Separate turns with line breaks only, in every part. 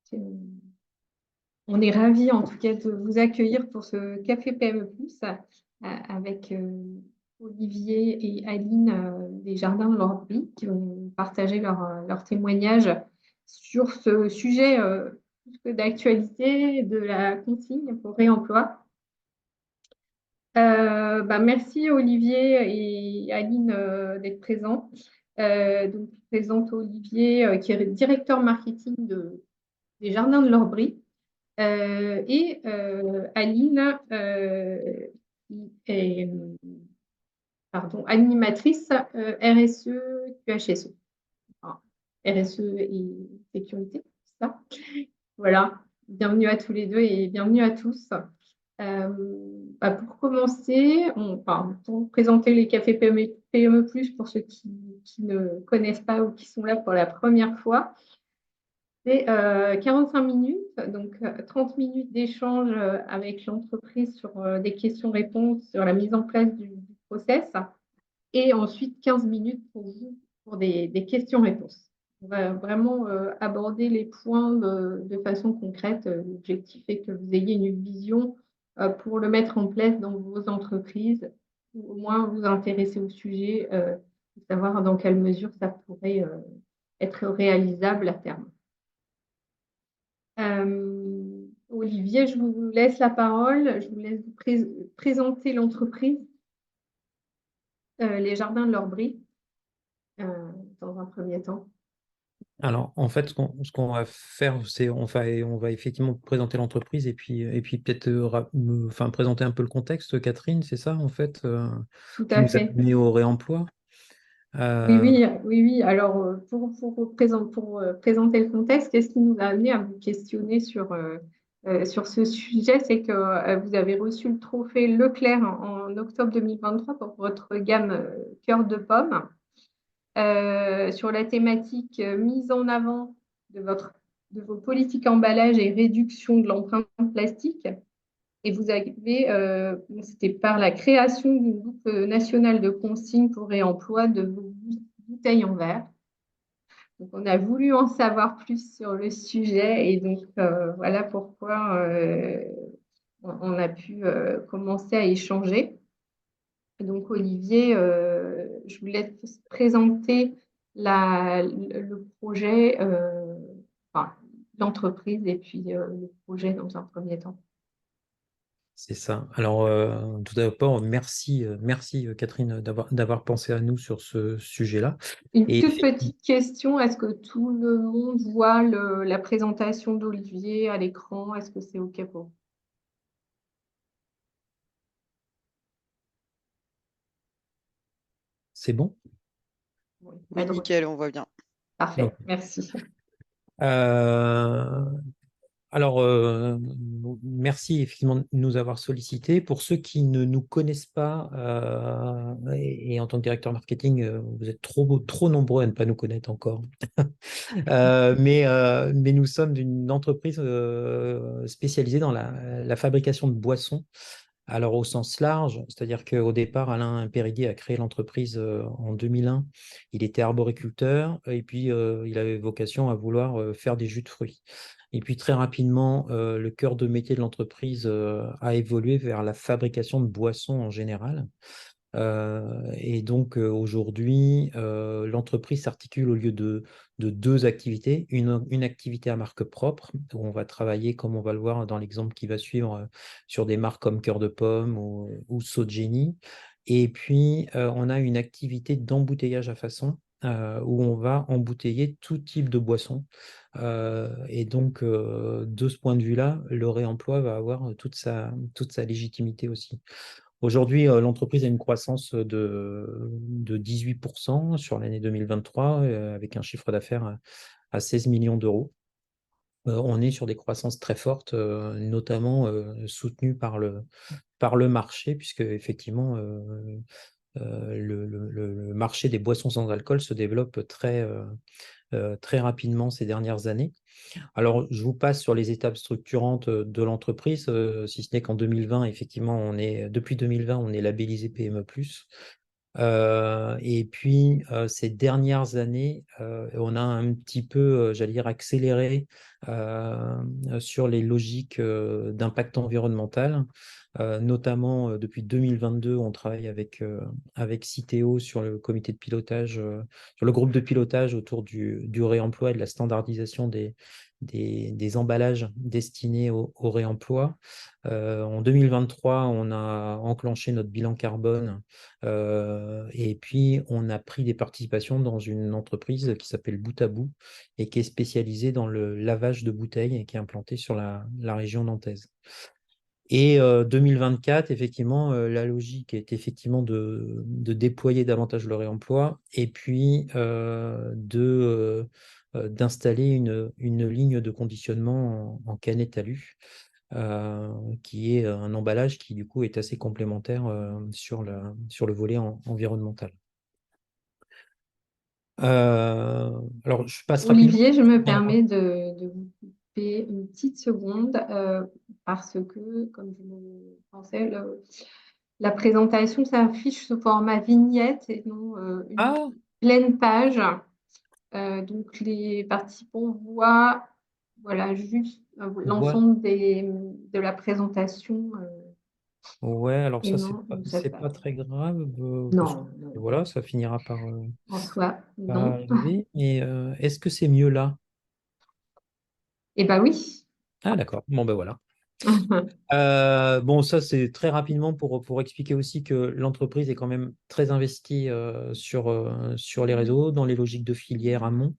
C'est- On est ravis en tout cas de vous accueillir pour ce Café PME+, avec Olivier et Aline des Jardins de l'Orberie qui vont partager leur témoignage sur ce sujet plus que d'actualité de la consigne pour réemploi. Merci Olivier et Aline d'être présents. Donc, je présente Olivier qui est directeur marketing des Jardins de l'Orberie. Et Aline, qui est animatrice RSE QHSE. Enfin, RSE et sécurité, c'est ça. Voilà, bienvenue à tous les deux et bienvenue à tous. Pour commencer, pour présenter les cafés PME+, pour ceux qui ne connaissent pas ou qui sont là pour la première fois, c'est 45 minutes, donc 30 minutes d'échange avec l'entreprise sur des questions-réponses, sur la mise en place du process, et ensuite 15 minutes pour vous, pour des questions-réponses. On va vraiment aborder les points de façon concrète. L'objectif est que vous ayez une vision pour le mettre en place dans vos entreprises, ou au moins vous intéresser au sujet, savoir dans quelle mesure ça pourrait être réalisable à terme. Olivier, je vous laisse la parole. Je vous laisse vous présenter l'entreprise, les Jardins de l'Orberie, dans un premier temps.
Alors, en fait, ce qu'on va faire, c'est on va effectivement présenter l'entreprise et puis peut-être présenter un peu le contexte, Catherine, c'est ça, en fait,
Tout
qui
à
nous a
fait.
amené au réemploi.
Oui. Alors, pour présenter le contexte, qu'est-ce qui nous a amené à vous questionner sur ce sujet? C'est que vous avez reçu le trophée Leclerc en octobre 2023 pour votre gamme Cœur de Pomme. Sur la thématique mise en avant de vos politiques emballage et réduction de l'empreinte plastique. Et vous avez, c'était par la création du groupe national de consignes pour réemploi de vos bouteilles en verre. Donc, on a voulu en savoir plus sur le sujet et donc voilà pourquoi on a pu commencer à échanger. Donc, Olivier, je vous laisse présenter le projet, l'entreprise et puis le projet dans un premier temps.
C'est ça. Alors, tout d'abord, merci Catherine d'avoir pensé à nous sur ce sujet-là.
Une
Et
toute petite question, est-ce que tout le monde voit la présentation d'Olivier à l'écran? Est-ce que c'est OK pour vous?
c'est bon?
Oui,
Oui, nickel, on voit bien.
parfait, merci.
Euh, Alors, merci effectivement de nous avoir sollicités. Pour ceux qui ne nous connaissent pas, et en tant que directeur marketing, vous êtes trop nombreux à ne pas nous connaître encore. Mais nous sommes une entreprise spécialisée dans la fabrication de boissons. Alors au sens large, c'est-à-dire qu'au départ, Alain Péridier a créé l'entreprise en 2001. Il était arboriculteur et puis il avait vocation à vouloir faire des jus de fruits. Et puis très rapidement, le cœur de métier de l'entreprise a évolué vers la fabrication de boissons en général. Et donc aujourd'hui, l'entreprise s'articule au lieu de deux activités, une activité à marque propre, où on va travailler, comme on va le voir dans l'exemple qui va suivre, sur des marques comme Cœur de Pomme ou Sogeni. Et puis, on a une activité d'embouteillage à façon, où on va embouteiller tout type de boisson. Et donc, de ce point de vue-là, le réemploi va avoir toute sa légitimité aussi. Aujourd'hui, l'entreprise a une croissance de 18% sur l'année 2023, avec un chiffre d'affaires à 16 millions d'euros. On est sur des croissances très fortes, notamment soutenues par le marché, puisque effectivement, le marché des boissons sans alcool se développe très rapidement ces dernières années. Alors, je vous passe sur les étapes structurantes de l'entreprise, si ce n'est qu'en 2020, effectivement, depuis 2020, on est labellisé PME+. Et puis, ces dernières années, on a un petit peu, j'allais dire, accéléré sur les logiques d'impact environnemental. Notamment, depuis 2022, on travaille avec Citeo sur le comité de pilotage, sur le groupe de pilotage autour du réemploi et de la standardisation des emballages destinés au réemploi. En 2023, on a enclenché notre bilan carbone et puis on a pris des participations dans une entreprise qui s'appelle Bout à Bout et qui est spécialisée dans le lavage de bouteilles et qui est implantée sur la région nantaise. Et 2024, effectivement, la logique est effectivement de déployer davantage le réemploi et puis d'installer une ligne de conditionnement en canette alu, qui est un emballage qui, du coup, est assez complémentaire sur le volet environnemental. Alors, je passe rapidement.
Olivier, je me
Bien la parole.
permets de vous couper une petite seconde parce que, comme je le pensais, la présentation s'affiche sous format vignette et non une
Ah,
pleine page. Donc, les participants voient voilà, juste
ouais.
l'ensemble de la présentation
Ouais, alors
et
ça,
non, ça
c'est
pas.
pas très grave, parce que
Non, non,
voilà, ça finira
en soi,
par
non.
arriver. Mais est-ce que c'est mieux là?
Eh bien oui.
Ah, d'accord. Bon, ben voilà. Bon, ça, c'est très rapidement pour expliquer aussi que l'entreprise est quand même très investie sur les réseaux, dans les logiques de filière amont,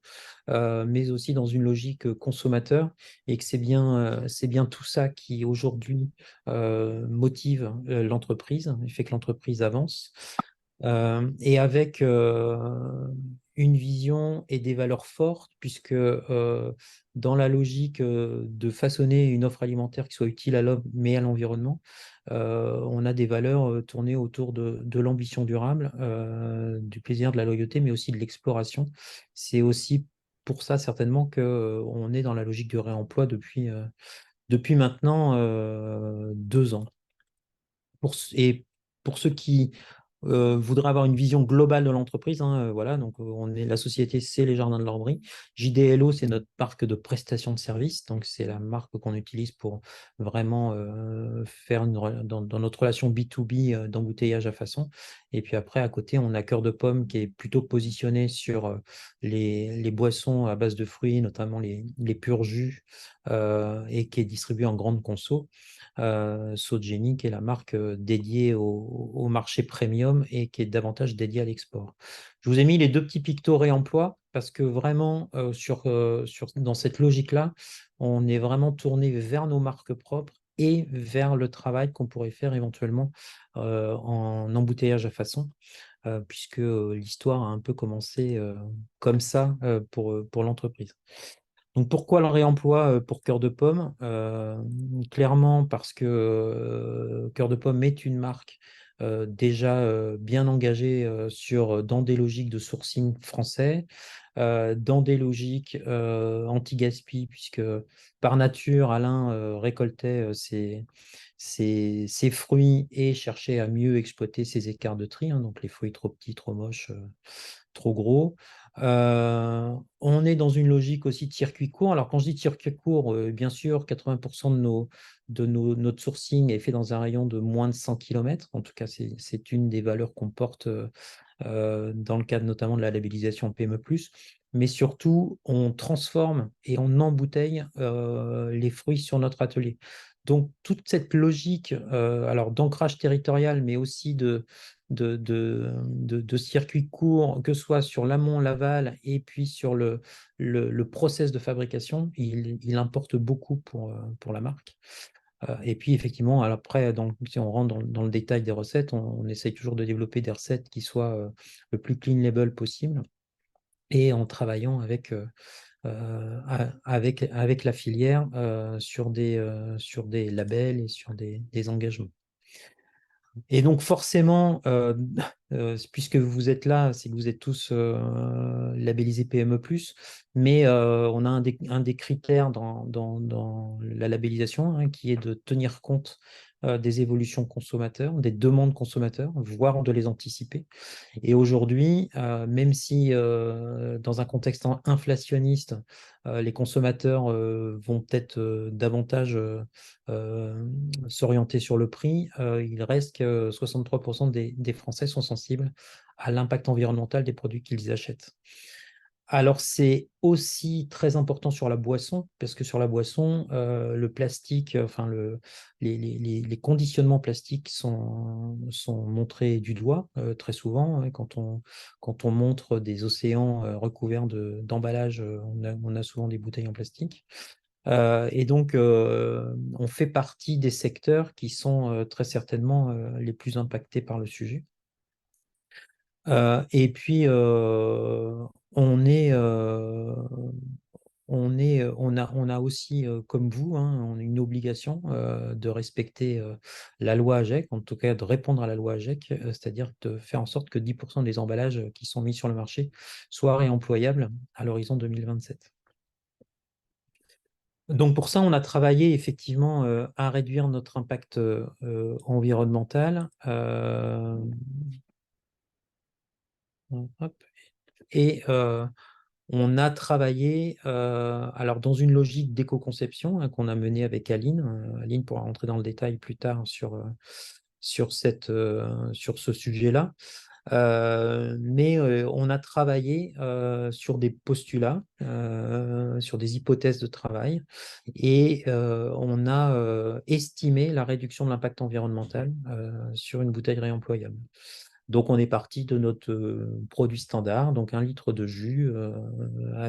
mais aussi dans une logique consommateur, et que c'est bien tout ça qui aujourd'hui motive l'entreprise, et fait que l'entreprise avance. Et avec une vision et des valeurs fortes, puisque dans la logique de façonner une offre alimentaire qui soit utile à l'homme mais à l'environnement, on a des valeurs tournées autour de l'ambition durable, du plaisir, de la loyauté, mais aussi de l'exploration. C'est aussi pour ça certainement qu'on est dans la logique du réemploi depuis maintenant 2 ans. Et pour ceux qui voudraient avoir une vision globale de l'entreprise, hein, voilà, donc la société, c'est les Jardins de l'Ormerie. JDLO, c'est notre marque de prestation de services, donc c'est la marque qu'on utilise pour vraiment faire dans notre relation B2B d'embouteillage à façon. Et puis après, à côté, on a Cœur de Pomme qui est plutôt positionné sur les boissons à base de fruits, notamment les purs jus, et qui est distribué en grande conso. Sogeni, qui est la marque dédiée au marché premium et qui est davantage dédiée à l'export. Je vous ai mis les deux petits pictos réemploi parce que vraiment, dans cette logique-là, on est vraiment tourné vers nos marques propres et vers le travail qu'on pourrait faire éventuellement en embouteillage à façon, puisque l'histoire a un peu commencé comme ça pour l'entreprise. Donc pourquoi le réemploi pour Cœur de Pomme? Clairement parce que Cœur de Pomme est une marque déjà bien engagée dans des logiques de sourcing français, dans des logiques anti-gaspi, puisque par nature, Alain récoltait ses fruits et cherchait à mieux exploiter ses écarts de tri, hein, donc les fruits trop petits, trop moches, trop gros. On est dans une logique aussi de circuit court. Alors, quand je dis circuit court, bien sûr, 80% notre sourcing est fait dans un rayon de moins de 100 km. En tout cas, c'est une des valeurs qu'on porte dans le cadre notamment de la labellisation PME+. Mais surtout, on transforme et on embouteille les fruits sur notre atelier. Donc, toute cette logique alors d'ancrage territorial, mais aussi de circuits courts, que ce soit sur l'amont, l'aval, et puis sur le process de fabrication, il importe beaucoup pour la marque. Et puis, effectivement, après, si on rentre dans le détail des recettes, on essaye toujours de développer des recettes qui soient le plus clean label possible et en travaillant avec la filière sur des labels et sur des engagements. Et donc forcément, puisque vous êtes là, c'est que vous êtes tous labellisés PME+, mais on a un des critères dans la labellisation, hein, qui est de tenir compte des évolutions consommateurs, des demandes consommateurs, voire de les anticiper. Et aujourd'hui, même si dans un contexte inflationniste, les consommateurs vont peut-être davantage s'orienter sur le prix, il reste que 63% des Français sont sensibles à l'impact environnemental des produits qu'ils achètent. Alors, c'est aussi très important sur la boisson, parce que sur la boisson, le plastique, enfin les conditionnements plastiques sont montrés du doigt très souvent, hein. Quand on montre des océans recouverts d'emballages, on a souvent des bouteilles en plastique. Et donc, on fait partie des secteurs qui sont très certainement les plus impactés par le sujet. Et puis, on a aussi, comme vous, hein, on a une obligation de respecter la loi AGEC, en tout cas de répondre à la loi AGEC, c'est-à-dire de faire en sorte que 10% des emballages qui sont mis sur le marché soient réemployables à l'horizon 2027. Donc pour ça, on a travaillé effectivement à réduire notre impact environnemental. Hop. Et on a travaillé alors dans une logique d'éco-conception, hein, qu'on a menée avec Aline. Aline pourra rentrer dans le détail plus tard sur ce sujet-là. Mais on a travaillé sur des postulats, sur des hypothèses de travail, et on a estimé la réduction de l'impact environnemental sur une bouteille réemployable. Donc, on est parti de notre produit standard, donc 1 litre de jus,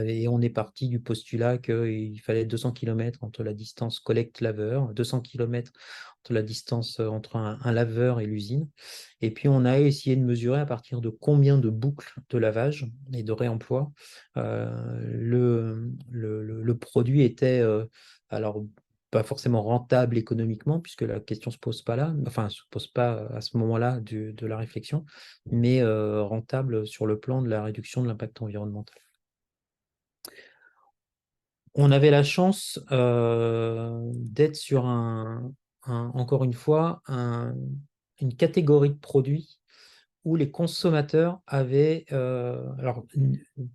et on est parti du postulat qu'il fallait 200 km entre la distance collecte-laveur, 200 km entre la distance entre un laveur et l'usine. Et puis, on a essayé de mesurer à partir de combien de boucles de lavage et de réemploi le produit était, alors, pas forcément rentable économiquement, puisque la question ne se pose pas là, enfin, ne se pose pas à ce moment-là de la réflexion, mais rentable sur le plan de la réduction de l'impact environnemental. On avait la chance d'être sur encore une fois, une catégorie de produits où les consommateurs avaient, alors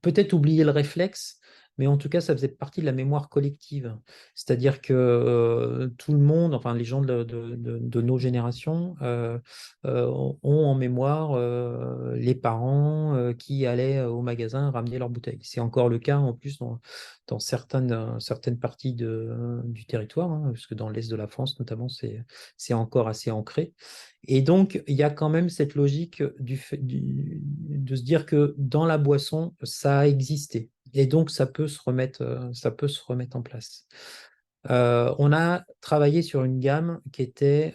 peut-être oublié le réflexe, mais en tout cas, ça faisait partie de la mémoire collective. C'est-à-dire que tout le monde, enfin les gens de nos générations, ont en mémoire les parents qui allaient au magasin ramener leurs bouteilles. C'est encore le cas en plus dans certaines parties du territoire, hein, parce que dans l'est de la France notamment, c'est encore assez ancré. Et donc, il y a quand même cette logique de se dire que dans la boisson, ça a existé. Et donc, ça peut se remettre en place. On a travaillé sur une gamme qui était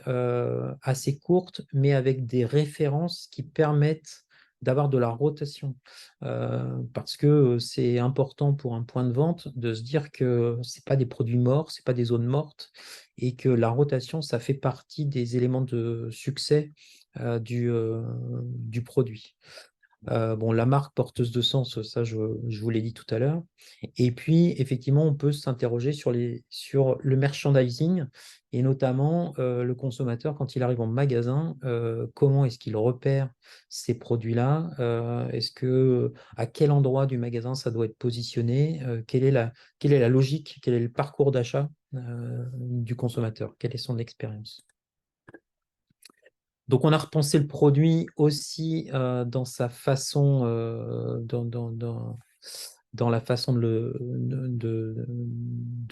assez courte, mais avec des références qui permettent d'avoir de la rotation. Parce que c'est important pour un point de vente de se dire que ce n'est pas des produits morts, ce n'est pas des zones mortes, et que la rotation, ça fait partie des éléments de succès du produit. Bon, la marque porteuse de sens, ça je vous l'ai dit tout à l'heure. Et puis, effectivement, on peut s'interroger sur le merchandising, et notamment le consommateur, quand il arrive en magasin, comment est-ce qu'il repère ces produits-là? À quel endroit du magasin ça doit être positionné? Quelle est la logique? Quel est le parcours d'achat du consommateur? Quelle est son expérience? Donc, on a repensé le produit aussi dans sa façon, dans la façon de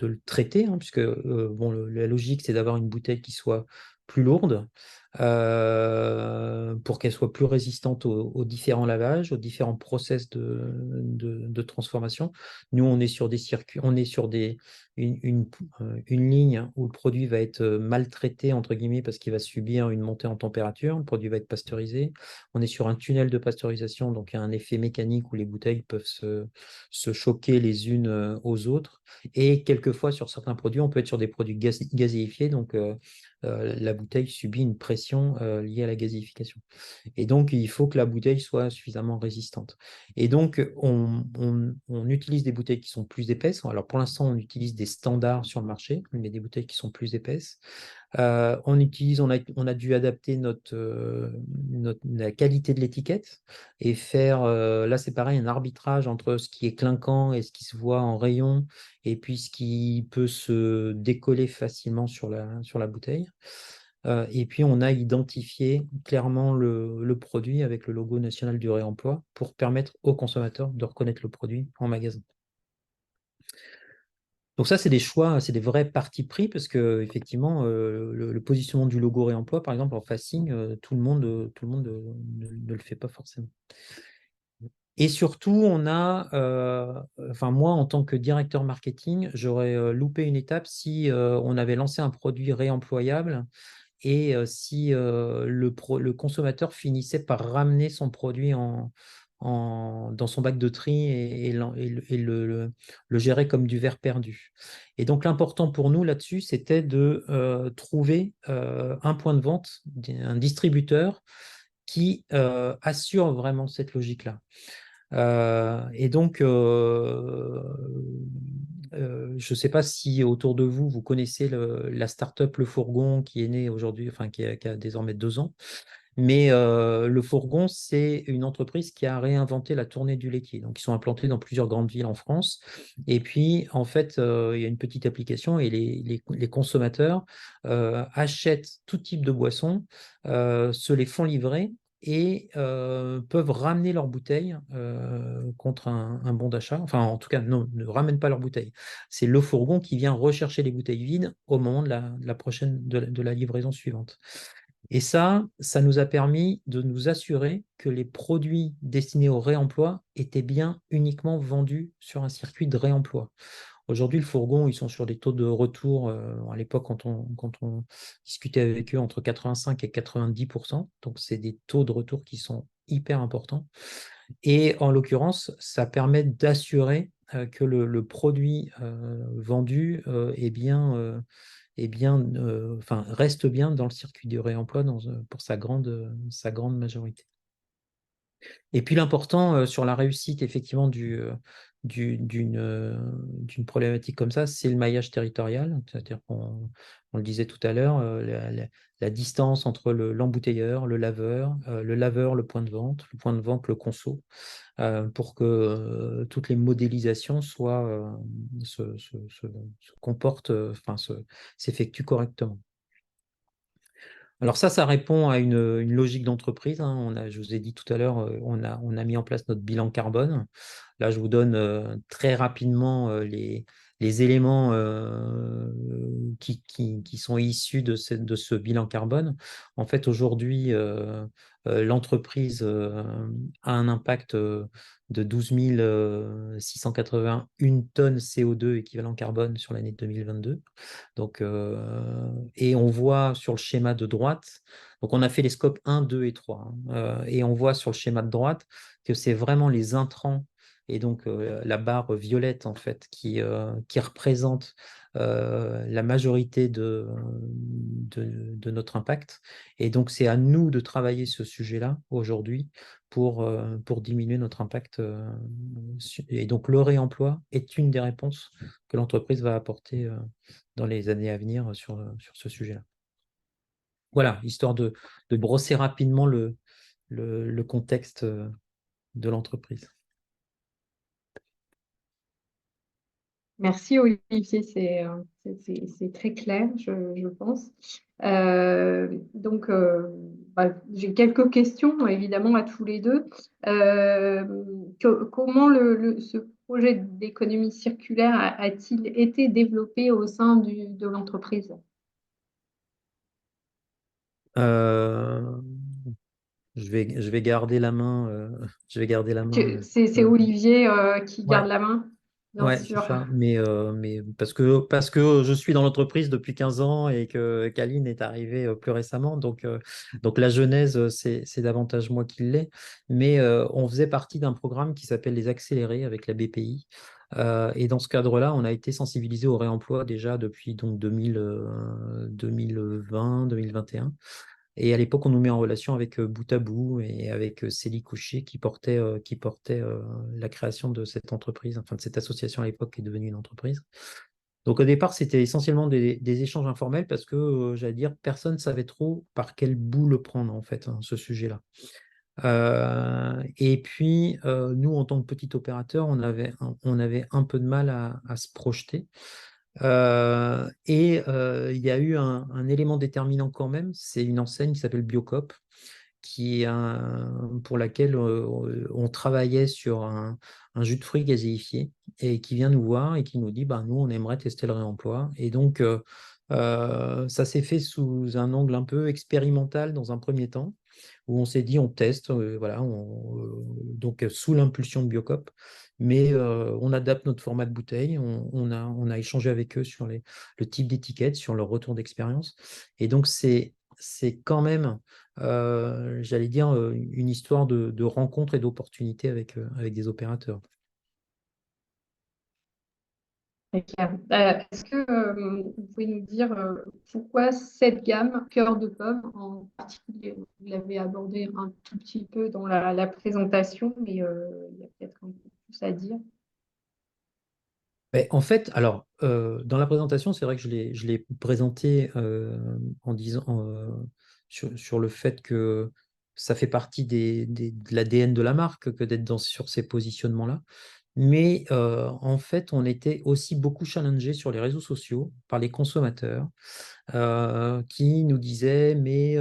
le traiter, hein, puisque bon, la logique, c'est d'avoir une bouteille qui soit plus lourde pour qu'elle soit plus résistante aux différents lavages, aux différents process de transformation. Nous, on est sur des circuits, on est sur une ligne où le produit va être maltraité, entre guillemets, parce qu'il va subir une montée en température, le produit va être pasteurisé. On est sur un tunnel de pasteurisation, donc il y a un effet mécanique où les bouteilles peuvent se choquer les unes aux autres. Et quelquefois, sur certains produits, on peut être sur des produits gazéifiés, donc la bouteille subit une pression pression liée à la gazification. Et donc, il faut que la bouteille soit suffisamment résistante. Et donc, on utilise des bouteilles qui sont plus épaisses. Alors, pour l'instant, on utilise des standards sur le marché, mais des bouteilles qui sont plus épaisses. On a dû adapter la qualité de l'étiquette et faire, là c'est pareil, un arbitrage entre ce qui est clinquant et ce qui se voit en rayon, et puis ce qui peut se décoller facilement sur la bouteille. Et puis on a identifié clairement le produit avec le logo national du réemploi pour permettre aux consommateurs de reconnaître le produit en magasin. Donc ça, c'est des choix, c'est des vrais partis pris parce que effectivement, le positionnement du logo réemploi, par exemple, en facing, tout le monde ne le fait pas forcément. Et surtout, enfin moi, en tant que directeur marketing, j'aurais loupé une étape si on avait lancé un produit réemployable et si le consommateur finissait par ramener son produit dans son bac de tri et le gérer comme du verre perdu. Et donc l'important pour nous là-dessus, c'était de trouver un point de vente, un distributeur qui assure vraiment cette logique-là. Et donc, je ne sais pas si autour de vous, vous connaissez la start-up Le Fourgon qui est née aujourd'hui, enfin qui a désormais 2 ans. Mais Le Fourgon, c'est une entreprise qui a réinventé la tournée du laitier. Donc, ils sont implantés dans plusieurs grandes villes en France. Et puis, en fait, il y a une petite application et les consommateurs achètent tout type de boissons, se les font livrer et peuvent ramener leurs bouteilles contre un bon d'achat. Enfin, en tout cas, non, ne ramènent pas leurs bouteilles. C'est Le Fourgon qui vient rechercher les bouteilles vides au moment de la livraison suivante. Et ça nous a permis de nous assurer que les produits destinés au réemploi étaient bien uniquement vendus sur un circuit de réemploi. Aujourd'hui, Le Fourgon, ils sont sur des taux de retour, à l'époque, quand on discutait avec eux, entre 85 et 90%. Donc, c'est des taux de retour qui sont hyper importants. Et en l'occurrence, ça permet d'assurer que le produit vendu enfin, reste bien dans le circuit du réemploi pour sa grande majorité. Et puis l'important sur la réussite effectivement d'une problématique comme ça, c'est le maillage territorial. C'est-à-dire on le disait tout à l'heure, la distance entre l'embouteilleur, le laveur, le point de vente, le conso, pour que toutes les modélisations se comportent, enfin s'effectuent correctement. Alors ça répond à une logique d'entreprise, hein. Je vous ai dit tout à l'heure, on a mis en place notre bilan carbone. Là, je vous donne très rapidement les éléments qui sont issus de ce bilan carbone. En fait, aujourd'hui, l'entreprise a un impact de 12 681 tonnes CO2 équivalent carbone sur l'année 2022. Donc, et on voit sur le schéma de droite, donc on a fait les scopes 1, 2 et 3, hein, et on voit sur le schéma de droite que c'est vraiment les intrants et donc la barre violette en fait qui représente la majorité de notre impact. Et donc c'est à nous de travailler ce sujet-là aujourd'hui pour diminuer notre impact. Et donc le réemploi est une des réponses que l'entreprise va apporter dans les années à venir sur ce sujet-là. Voilà, histoire de brosser rapidement le contexte de l'entreprise.
Merci Olivier, c'est très clair, je pense. Donc, j'ai quelques questions évidemment à tous les deux. Euh, Comment ce projet d'économie circulaire a-t-il été développé au sein de l'entreprise?
Euh, je vais garder la main. Je vais garder la main.
C'est Olivier qui
Ouais,
garde la main, bien
ouais, c'est
sûr.
ça. Mais parce que je suis dans l'entreprise depuis 15 ans et que Kaline est arrivée plus récemment. Donc la genèse, c'est davantage moi qui l'ai. Mais on faisait partie d'un programme qui s'appelle les accélérés avec la BPI. Et dans ce cadre-là, on a été sensibilisé au réemploi déjà depuis donc 2020, 2021. Et à l'époque, on nous met en relation avec Bout à Bout et avec Célie Couché qui portait la création de cette entreprise, enfin de cette association à l'époque qui est devenue une entreprise. Donc au départ, c'était essentiellement des échanges informels parce que, j'allais dire, personne ne savait trop par quel bout le prendre, en fait, hein, ce sujet-là. Et puis, nous, en tant que petit opérateur, on avait un peu de mal à se projeter. Il y a eu un élément déterminant quand même, c'est une enseigne qui s'appelle Biocop, pour laquelle on travaillait sur un jus de fruits gazéifié et qui vient nous voir et qui nous dit, bah, nous, on aimerait tester le réemploi. Et donc, ça s'est fait sous un angle un peu expérimental dans un premier temps, où on s'est dit, on teste, voilà, donc sous l'impulsion de Biocop, mais on adapte notre format de bouteille. On a échangé avec eux sur le type d'étiquette, sur leur retour d'expérience. Et donc, c'est quand même, j'allais dire, une histoire de rencontres et d'opportunités avec des opérateurs.
Très clair. Est-ce que vous pouvez nous dire pourquoi cette gamme cœur de pomme en particulier? Vous l'avez abordé un tout petit peu dans la présentation, mais il y a peut-être un peu plus à dire.
Mais en fait, alors, dans la présentation, c'est vrai que je l'ai présenté en disant sur le fait que ça fait partie de l'ADN de la marque que d'être sur ces positionnements-là. Mais en fait, on était aussi beaucoup challengé sur les réseaux sociaux par les consommateurs qui nous disaient, mais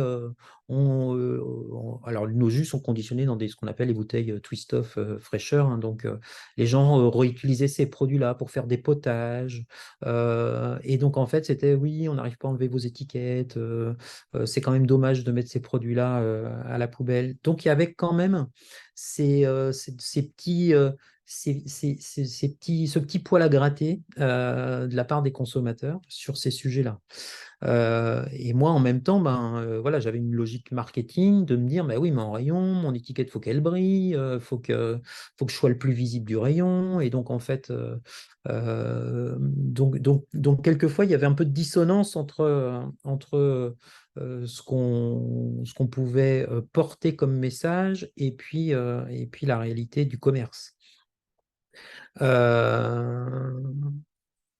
alors nos jus sont conditionnés dans ce qu'on appelle les bouteilles twist-off fraîcheur, hein, donc les gens réutilisaient ces produits-là pour faire des potages. Et donc en fait, c'était oui, on n'arrive pas à enlever vos étiquettes, c'est quand même dommage de mettre ces produits-là à la poubelle. Donc il y avait quand même ces petits. Ce petit poil à gratter de la part des consommateurs sur ces sujets-là. Et moi, en même temps, voilà, j'avais une logique marketing de me dire, bah oui, mais en rayon, mon étiquette, faut qu'elle brille, faut que je sois le plus visible du rayon. Et donc, en fait, donc, quelquefois, il y avait un peu de dissonance entre ce qu'on pouvait porter comme message et puis la réalité du commerce. Euh,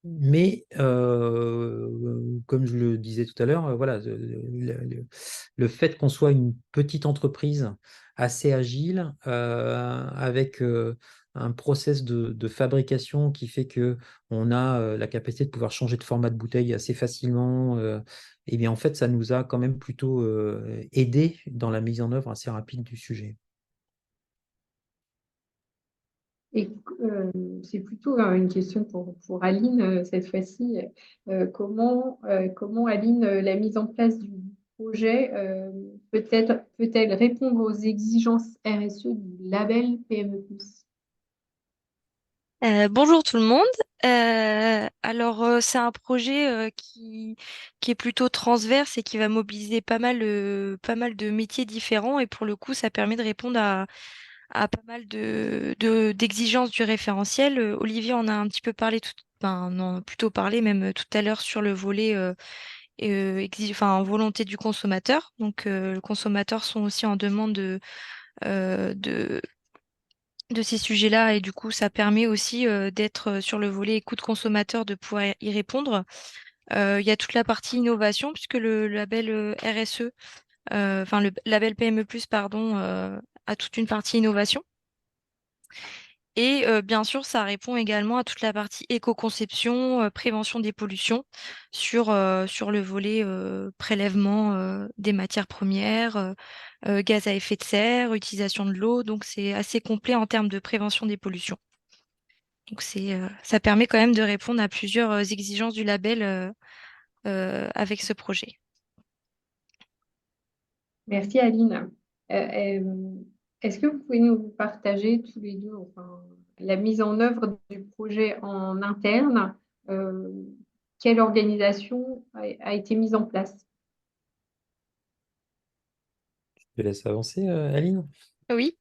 mais comme je le disais tout à l'heure, voilà, le fait qu'on soit une petite entreprise assez agile, avec un process de fabrication qui fait que on a la capacité de pouvoir changer de format de bouteille assez facilement, et bien en fait, ça nous a quand même plutôt aidé dans la mise en œuvre assez rapide du sujet.
Et c'est plutôt une question pour Aline cette fois-ci. Comment Aline, la mise en place du projet peut-elle répondre aux exigences RSE du label PME+.
Bonjour tout le monde. C'est un projet qui est plutôt transverse et qui va mobiliser pas mal de métiers différents. Et pour le coup, ça permet de répondre à pas mal d'exigences du référentiel. Olivier en a un petit peu parlé enfin, on en a plutôt parlé même tout à l'heure sur le volet enfin, volonté du consommateur. Donc, les consommateurs sont aussi en demande de ces sujets-là et du coup ça permet aussi d'être sur le volet écoute consommateur, de pouvoir y répondre. Il y a toute la partie innovation puisque le label RSE, enfin le label PME+, pardon, a toute une partie innovation. Et bien sûr, ça répond également à toute la partie éco-conception, prévention des pollutions sur le volet prélèvement des matières premières, gaz à effet de serre, utilisation de l'eau. Donc, c'est assez complet en termes de prévention des pollutions. Donc, ça permet quand même de répondre à plusieurs exigences du label avec ce projet.
Merci Aline. Est-ce que vous pouvez nous partager tous les deux enfin, la mise en œuvre du projet en interne? euh, Quelle organisation a été mise en place?
Je te laisse avancer, Aline.
Oui.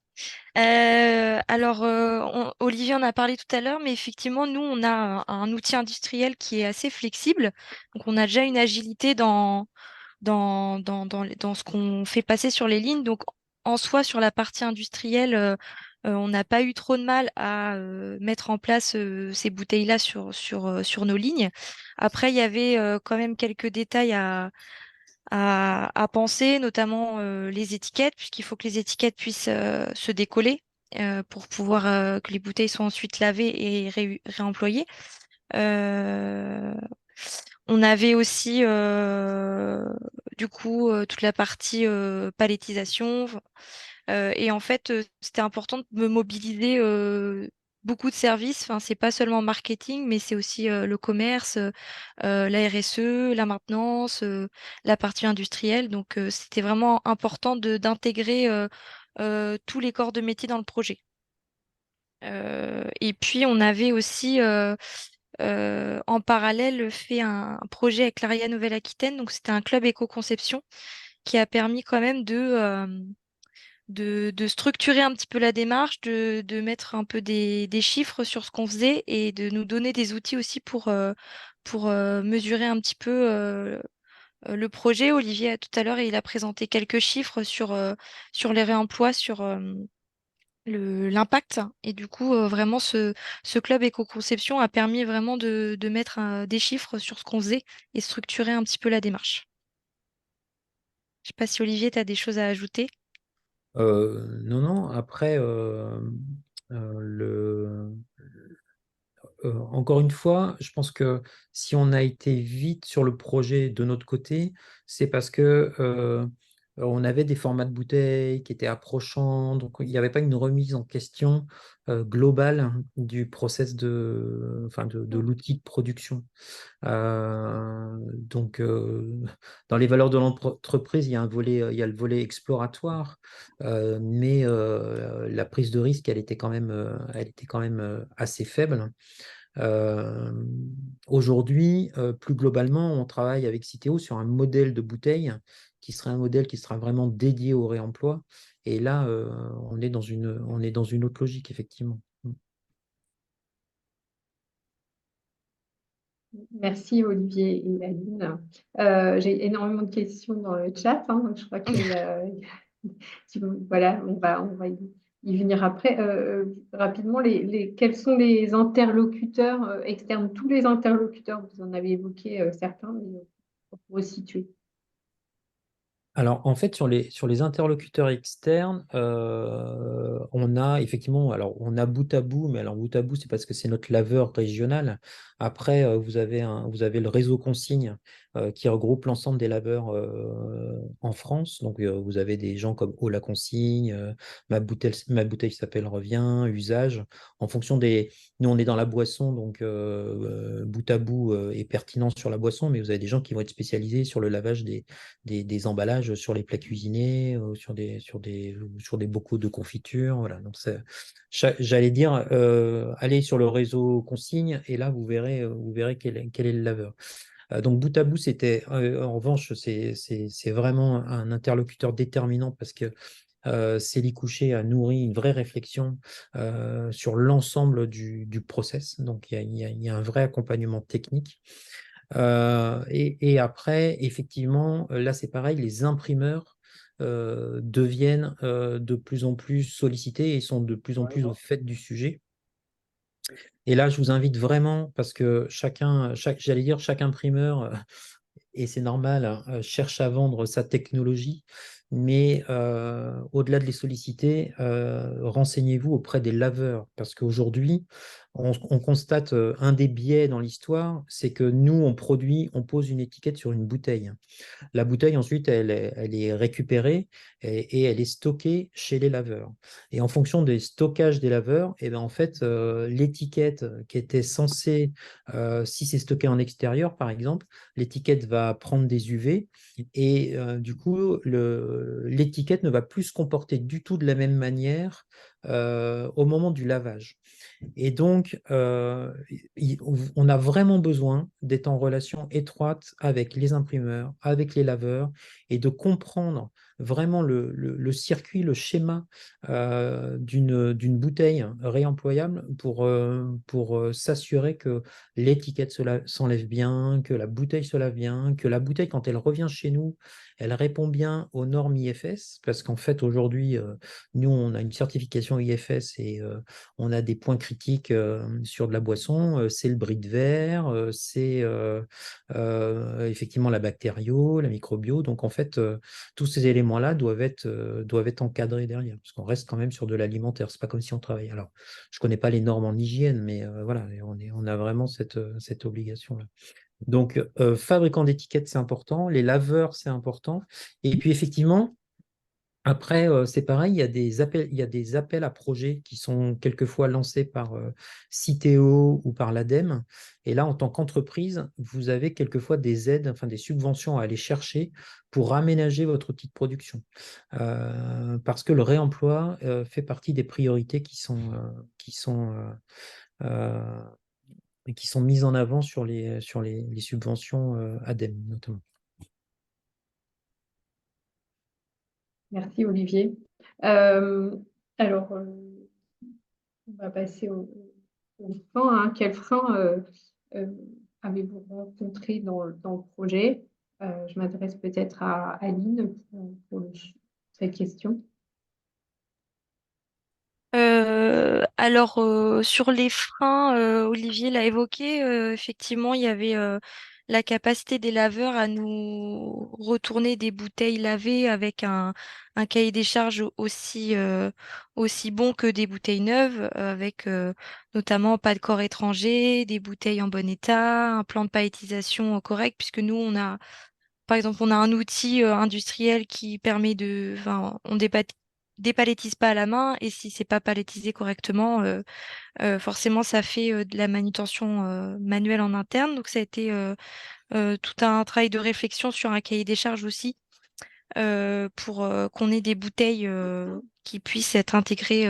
Olivier en a parlé tout à l'heure, mais effectivement, nous, on a un outil industriel qui est assez flexible. Donc, on a déjà une agilité dans ce qu'on fait passer sur les lignes. Donc, en soi, sur la partie industrielle, on n'a pas eu trop de mal à mettre en place ces bouteilles-là sur nos lignes. Après, il y avait quand même quelques détails à penser, notamment les étiquettes, puisqu'il faut que les étiquettes puissent se décoller pour pouvoir que les bouteilles soient ensuite lavées et réemployées. Euh, on avait aussi du coup toute la partie palettisation. Et en fait, c'était important de me mobiliser beaucoup de services. Enfin, c'est pas seulement marketing, mais c'est aussi le commerce, la RSE, la maintenance, la partie industrielle. Donc, c'était vraiment important d'intégrer tous les corps de métier dans le projet. Et puis, on avait aussi en parallèle fait un projet avec l'ARIA Nouvelle-Aquitaine. Donc, c'était un club éco-conception qui a permis quand même de structurer un petit peu la démarche, de mettre un peu des chiffres sur ce qu'on faisait et de nous donner des outils aussi pour mesurer un petit peu le projet. Olivier, tout à l'heure, il a présenté quelques chiffres sur les réemplois, sur l'impact. Et du coup, vraiment, ce club éco-conception a permis vraiment de mettre des chiffres sur ce qu'on faisait et structurer un petit peu la démarche. Je sais pas si Olivier, tu as des choses à ajouter.
Non, non, après, encore une fois, je pense que si on a été vite sur le projet de notre côté, c'est parce que on avait des formats de bouteilles qui étaient approchants, donc il n'y avait pas une remise en question globale du process enfin de l'outil de production. Donc, dans les valeurs de l'entreprise, il y a il y a le volet exploratoire, mais la prise de risque, elle était quand même assez faible. Euh, Aujourd'hui, plus globalement, on travaille avec Citeo sur un modèle de bouteille qui serait un modèle qui sera vraiment dédié au réemploi. Et là, on est dans une autre logique, effectivement.
Merci Olivier et Aline. J'ai énormément de questions dans le chat, hein, donc je crois qu'il y a, voilà, on va y venir après. Rapidement, quels sont les interlocuteurs externes? Tous les interlocuteurs, vous en avez évoqué certains, mais pour resituer.
Alors, en fait, sur les interlocuteurs externes, on a effectivement, alors on a bout à bout, mais alors bout à bout, c'est parce que c'est notre laveur régional. Après, vous avez le réseau consigne qui regroupe l'ensemble des laveurs en France. Donc, vous avez des gens comme Oh la consigne, ma bouteille s'appelle Revient, Usage. En fonction des. Nous, on est dans la boisson, donc bout à bout est pertinent sur la boisson, mais vous avez des gens qui vont être spécialisés sur le lavage des emballages sur les plats cuisinés, sur des bocaux de confiture. Voilà. Donc, j'allais dire, allez sur le réseau consigne et là, vous verrez quel est le laveur. Donc, bout à bout, c'était, en revanche, c'est vraiment un interlocuteur déterminant parce que Célie Couchet a nourri une vraie réflexion sur l'ensemble du process. Donc, il y a un vrai accompagnement technique. Et après, effectivement, là, c'est pareil, les imprimeurs deviennent de plus en plus sollicités et sont de plus en plus au fait du sujet. Et là, je vous invite vraiment, parce que j'allais dire, chaque imprimeur et c'est normal, hein, cherche à vendre sa technologie, mais au-delà de les solliciter, renseignez-vous auprès des laveurs, parce qu'aujourd'hui, on constate un des biais dans l'histoire, c'est que nous, on pose une étiquette sur une bouteille. La bouteille, ensuite, elle est récupérée et elle est stockée chez les laveurs. Et en fonction des stockages des laveurs, et ben, en fait, l'étiquette qui était censée, si c'est stocké en extérieur, par exemple, l'étiquette va prendre des UV et du coup, l'étiquette ne va plus se comporter du tout de la même manière au moment du lavage. Et donc, on a vraiment besoin d'être en relation étroite avec les imprimeurs, avec les laveurs, et de comprendre vraiment le circuit, le schéma d'une bouteille réemployable pour s'assurer que l'étiquette s'enlève bien, que la bouteille se lave bien, que la bouteille, quand elle revient chez nous, elle répond bien aux normes IFS, parce qu'en fait, aujourd'hui, nous, on a une certification IFS et on a des points critiques sur de la boisson. C'est le bris de verre, c'est effectivement la bactério, la microbio. Donc, en fait, tous ces éléments-là doivent être encadrés derrière, parce qu'on reste quand même sur de l'alimentaire. C'est pas comme si on travaillait. Alors, je connais pas les normes en hygiène, mais voilà, on a vraiment cette obligation-là. Donc, fabricant d'étiquettes, c'est important. Les laveurs, c'est important. Et puis, effectivement, après, c'est pareil, il y a des appels à projets qui sont quelquefois lancés par Citeo ou par l'ADEME. Et là, en tant qu'entreprise, vous avez quelquefois des aides, enfin des subventions à aller chercher pour aménager votre outil de production. Parce que le réemploi fait partie des priorités euh, qui sont mises en avant sur les subventions ADEME, notamment.
Merci Olivier. Euh, alors, on va passer au frein, hein. Quel frein euh, avez-vous rencontré dans le projet? Je m'adresse peut-être à Aline pour cette question.
Sur les freins, Olivier l'a évoqué, effectivement, il y avait la capacité des laveurs à nous retourner des bouteilles lavées avec un cahier des charges aussi bon que des bouteilles neuves, avec notamment pas de corps étranger, des bouteilles en bon état, un plan de palettisation correct, puisque nous, par exemple, on a un outil industriel qui permet enfin, on dépalétise pas à la main et si c'est pas palettisé correctement, forcément, ça fait de la manutention manuelle en interne. Donc, ça a été tout un travail de réflexion sur un cahier des charges aussi pour qu'on ait des bouteilles qui puissent être intégrées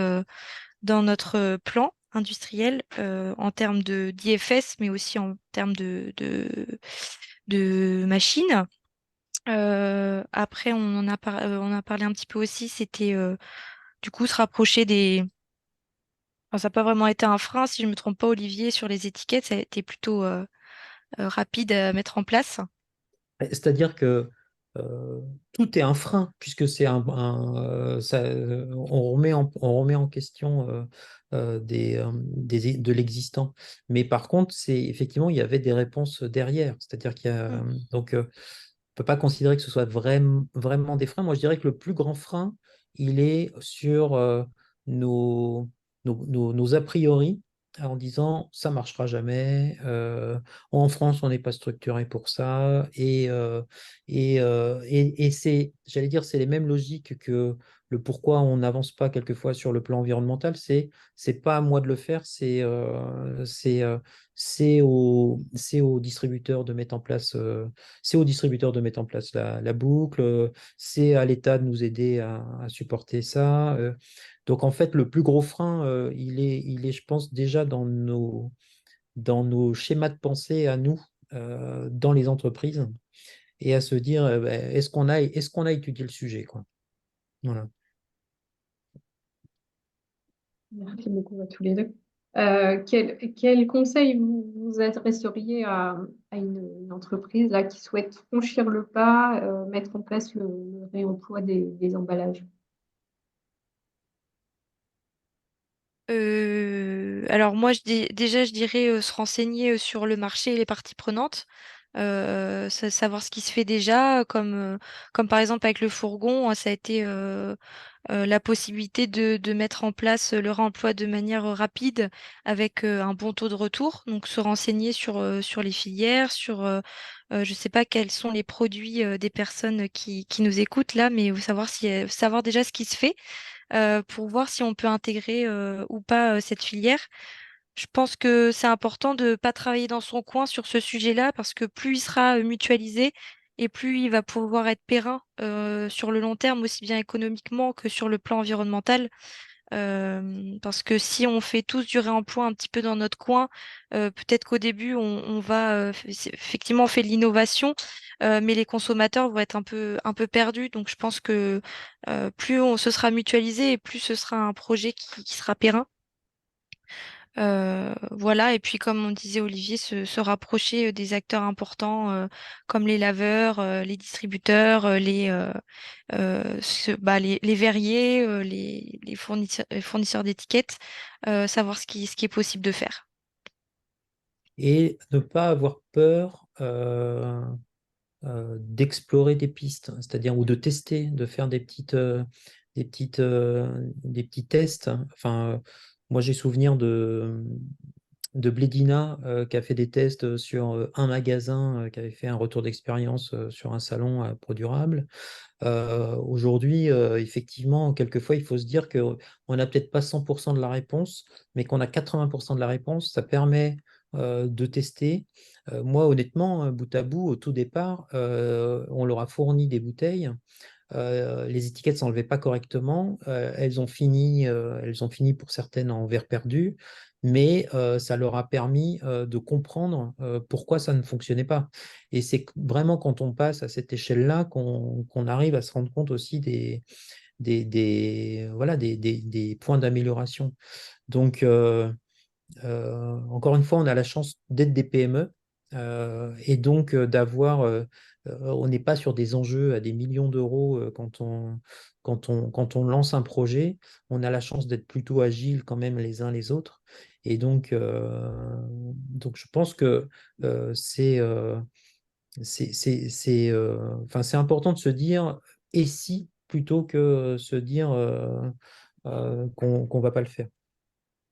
dans notre plan industriel en termes de d'IFS, mais aussi en termes de machines. Après, on a parlé un petit peu aussi, c'était du coup se rapprocher des. Enfin, ça n'a pas vraiment été un frein, si je ne me trompe pas, Olivier, sur les étiquettes, ça a été plutôt rapide à mettre en place.
C'est-à-dire que tout est un frein, puisque on remet en question de l'existant. Mais par contre, effectivement, il y avait des réponses derrière. C'est-à-dire
Mm.
donc, on ne peut pas considérer que ce soit vraiment des freins. Moi, je dirais que le plus grand frein, il est sur nos a priori, en disant ça marchera jamais. En France, on n'est pas structuré pour ça. J'allais dire, c'est les mêmes logiques que le pourquoi on n'avance pas quelquefois sur le plan environnemental. C'est pas à moi de le faire, c'est aux distributeurs de mettre en place. C'est aux distributeurs de mettre en place la boucle. C'est à l'État de nous aider à supporter ça. Donc en fait, le plus gros frein, je pense, déjà dans nos schémas de pensée à nous, dans les entreprises, et à se dire, ben, est-ce qu'on a étudié le sujet, quoi. Voilà.
Merci beaucoup à tous les deux. Quel conseil vous adresseriez à une entreprise là, qui souhaite franchir le pas, mettre en place le réemploi des emballages?
Alors moi, déjà, je dirais se renseigner sur le marché et les parties prenantes, savoir ce qui se fait déjà, comme par exemple avec le fourgon, ça a été la possibilité de mettre en place le réemploi de manière rapide avec un bon taux de retour. Donc se renseigner sur les filières, je ne sais pas quels sont les produits des personnes qui nous écoutent là, mais savoir déjà ce qui se fait pour voir si on peut intégrer ou pas cette filière. Je pense que c'est important de ne pas travailler dans son coin sur ce sujet-là parce que plus il sera mutualisé et plus il va pouvoir être périn sur le long terme, aussi bien économiquement que sur le plan environnemental. Parce que si on fait tous du réemploi un petit peu dans notre coin, peut-être qu'au début, on va effectivement on fait de l'innovation, mais les consommateurs vont être un peu perdus. Donc je pense que plus on se sera mutualisé et plus ce sera un projet qui sera périn. Voilà, et puis comme on disait Olivier, se rapprocher des acteurs importants comme les laveurs, les distributeurs, les verriers, les fournisseurs d'étiquettes, savoir ce qui est possible de faire.
Et ne pas avoir peur d'explorer des pistes, c'est-à-dire ou de tester, de faire des petits tests. Enfin, moi j'ai souvenir de Blédina qui a fait des tests sur un magasin qui avait fait un retour d'expérience sur un salon à ProDurable. Aujourd'hui, effectivement, quelquefois, il faut se dire qu'on n'a peut-être pas 100% de la réponse, mais qu'on a 80% de la réponse. Ça permet de tester. Moi, honnêtement, bout à bout, au tout départ, on leur a fourni des bouteilles. Les étiquettes ne s'enlevaient pas correctement. Elles ont fini pour certaines en verre perdu, mais ça leur a permis de comprendre pourquoi ça ne fonctionnait pas. Et c'est vraiment quand on passe à cette échelle-là qu'on arrive à se rendre compte aussi voilà, des points d'amélioration. Donc, encore une fois, on a la chance d'être des PME et donc on n'est pas sur des enjeux à des millions d'euros quand on lance un projet. On a la chance d'être plutôt agile quand même les uns les autres. Et donc je pense que c'est important de se dire et si plutôt que se dire qu'on ne va pas le faire.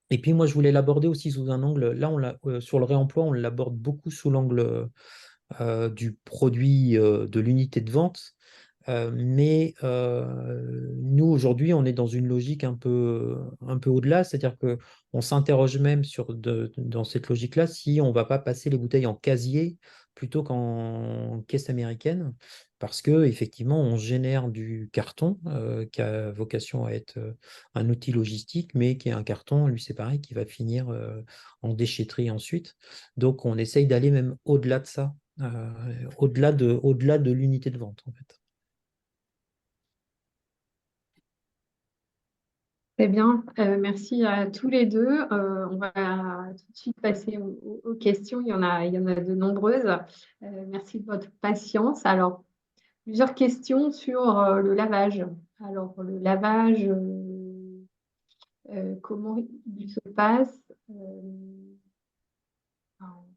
Et puis moi, je voulais l'aborder aussi sous un angle, là, sur le réemploi, on l'aborde beaucoup sous l'angle du produit, de l'unité de vente. Mais nous, aujourd'hui, on est dans une logique un peu au-delà, c'est-à-dire qu'on s'interroge même dans cette logique-là si on ne va pas passer les bouteilles en casier plutôt qu'en caisse américaine, parce qu'effectivement, on génère du carton qui a vocation à être un outil logistique, mais qui est un carton, lui, c'est pareil, qui va finir en déchetterie ensuite. Donc, on essaye d'aller même au-delà de ça, au-delà de l'unité de vente, en fait.
Très bien, merci à tous les deux. On va tout de suite passer aux questions. Il y en a de nombreuses. Merci de votre patience. Alors, plusieurs questions sur le lavage. Alors, le lavage, comment il se passe?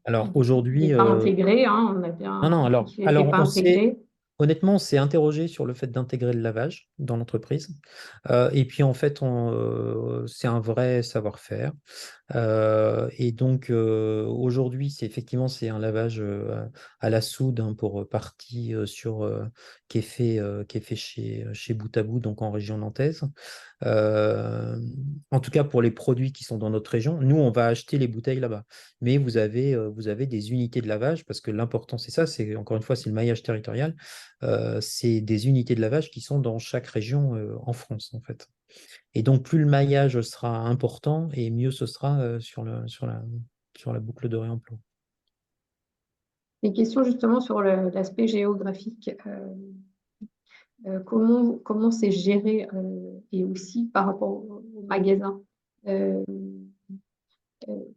Alors
Il n'est
aujourd'hui,
pas intégré, hein, on a
non,
bien
non,
compris
alors,
qu'il n'était
alors
pas intégré.
honnêtement, on s'est interrogé sur le fait d'intégrer le lavage dans l'entreprise. Et puis en fait, c'est un vrai savoir-faire. Et donc aujourd'hui, c'est un lavage à la soude hein, pour partie qui est fait chez Bout à Bout, donc en région nantaise. Euh, En tout cas, pour les produits qui sont dans notre région, nous, on va acheter les bouteilles là-bas. Mais vous avez des unités de lavage, parce que l'important, c'est ça, c'est encore une fois, c'est le maillage territorial. C'est des unités de lavage qui sont dans chaque région en France, en fait. Et donc, plus le maillage sera important, et mieux ce sera sur la boucle de réemploi.
Des questions justement sur l'aspect géographique. Comment c'est géré et aussi par rapport au magasin. Euh,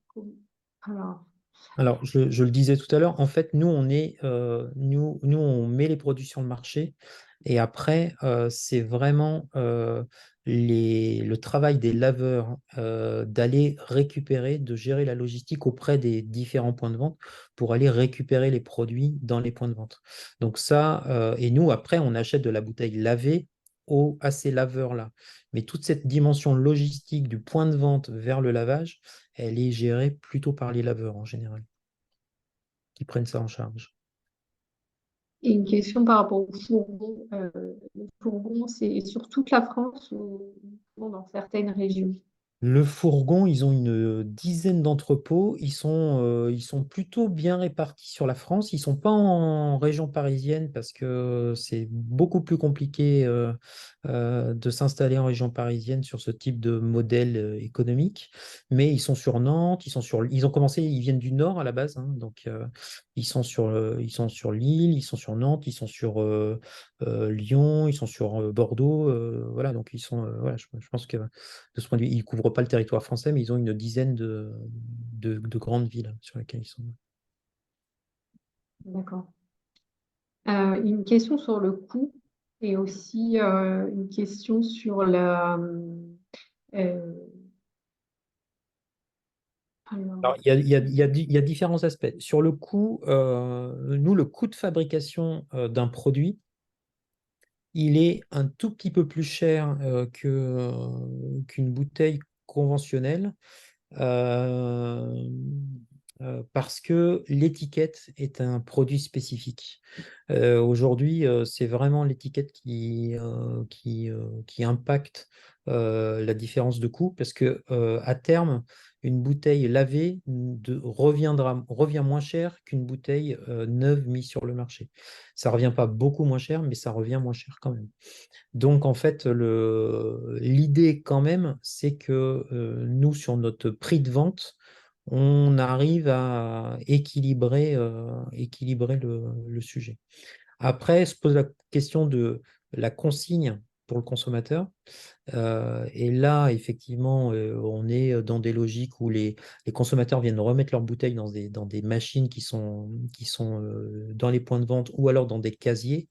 com- alors,
Alors, je le disais tout à l'heure, en fait, nous, on met les produits sur le marché et après, c'est vraiment le travail des laveurs d'aller récupérer, de gérer la logistique auprès des différents points de vente pour aller récupérer les produits dans les points de vente. Donc ça, et nous, après, on achète de la bouteille lavée à ces laveurs-là. Mais toute cette dimension logistique du point de vente vers le lavage, elle est gérée plutôt par les laveurs en général, qui prennent ça en charge.
et une question par rapport au fourgon. Le fourgon, c'est sur toute la France ou dans certaines régions?
Le fourgon, ils ont une dizaine d'entrepôts. Ils sont plutôt bien répartis sur la France. Ils ne sont pas en région parisienne parce que c'est beaucoup plus compliqué de s'installer en région parisienne sur ce type de modèle économique. Mais ils sont sur Nantes, ils ont commencé, ils viennent du nord à la base, hein. Donc ils sont sur Lille, ils sont sur Nantes, ils sont sur Lyon, ils sont sur Bordeaux. Voilà, donc voilà, je pense que de ce point de vue, ils ne couvrent pas le territoire français, mais ils ont une dizaine de grandes villes sur lesquelles ils sont.
D'accord. Une question sur le coût et aussi une question sur euh, alors,
Alors, il y a différents aspects. Sur le coût, nous, le coût de fabrication d'un produit, il est un tout petit peu plus cher qu'une bouteille conventionnelle. euh, Parce que l'étiquette est un produit spécifique. Aujourd'hui, c'est vraiment l'étiquette qui impacte la différence de coût parce que à terme, une bouteille lavée revient moins cher qu'une bouteille neuve mise sur le marché. Ça revient pas beaucoup moins cher, mais ça revient moins cher quand même. Donc, en fait, l'idée quand même, c'est que nous, sur notre prix de vente, on arrive à équilibrer le sujet. Après, se pose la question de la consigne pour le consommateur. Et là, effectivement, on est dans des logiques où les consommateurs viennent remettre leurs bouteilles dans des machines qui sont dans les points de vente ou alors dans des casiers.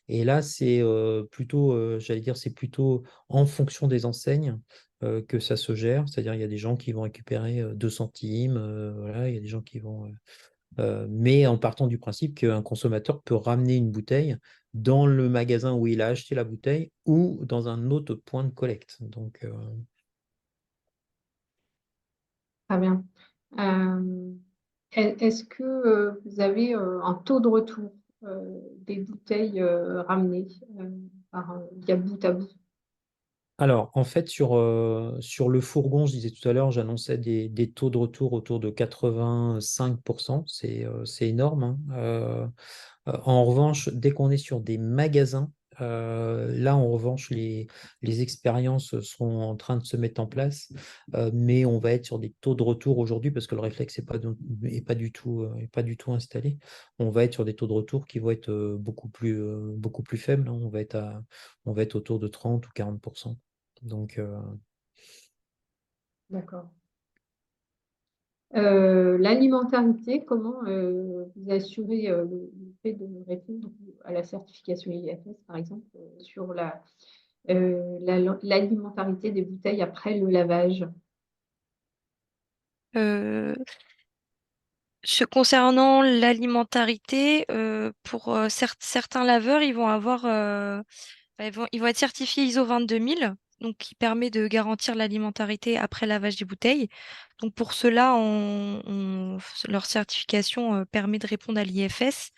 Et là, c'est plutôt, j'allais dire, c'est plutôt en fonction des enseignes que ça se gère. C'est-à-dire, il y a des gens qui vont récupérer 2 centimes, voilà, il y a des gens qui vont. Mais en partant du principe qu'un consommateur peut ramener une bouteille dans le magasin où il a acheté la bouteille ou dans un autre point de collecte. Donc,
très bien. Euh, Est-ce que vous avez un taux de retour des bouteilles ramenées via bout à bout?
alors, en fait, sur le fourgon, je disais tout à l'heure, j'annonçais des taux de retour autour de 85%. C'est énorme, hein. En revanche, dès qu'on est sur des magasins, là, en revanche, les expériences sont en train de se mettre en place, mais on va être sur des taux de retour aujourd'hui parce que le réflexe est pas du tout installé. On va être sur des taux de retour qui vont être beaucoup plus faibles, hein. On va être autour de 30 ou 40%. Donc,
D'accord. L'alimentarité, comment vous assurez le fait de répondre à la certification IFS, par exemple, sur l'alimentarité des bouteilles après le lavage?
Euh, Concernant l'alimentarité, pour certains laveurs, ils vont avoir, ils vont être certifiés ISO 22000, donc qui permet de garantir l'alimentarité après lavage des bouteilles. Donc pour cela, leur certification permet de répondre à l'IFS.